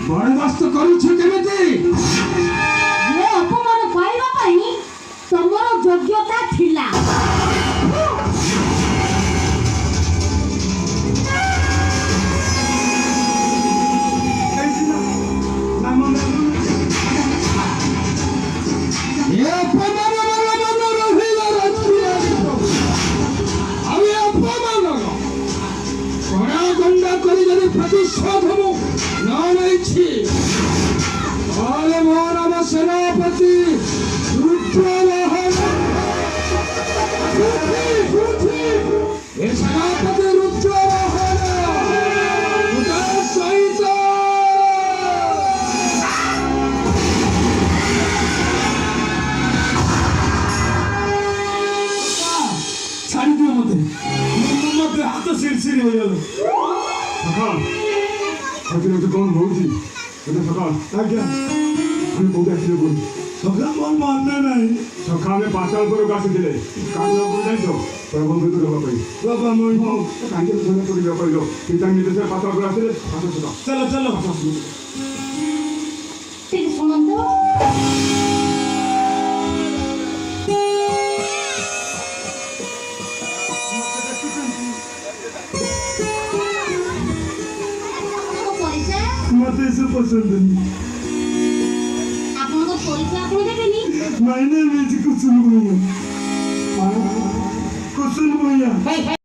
ବରଦାସ୍ତ କରୁଛୁ କେମିତି? ଏ ଅପମାନ ପାଇବା ପାଇଁ ତମର ଯୋଗ୍ୟତା ଥିଲା। प्रतिशोध मोर नाम सेनापति रुद्रवाहन सेनापति रुद्रवाहन सहित छाड़ी दियो मत हाथ सिरसिर हो गल सकाल तो कौन होगी सकाल आज्ञा हम कोड आखिले बोल सकाल मोर मानना नहीं सकाल में पाताल पर गाछ दिले कान न बोल जाइतो प्रबंध तो रबा पई बाबा मोई हो कांगे धने पड़ी पइलो पिता निर्देश पाताल पर आसे चलो चलो ठीक सुनन तो मत ऐसे पसंद नहीं आपको परिचय आपको देबेनी माय नेम इज कुसुम भैया कुसुम भैया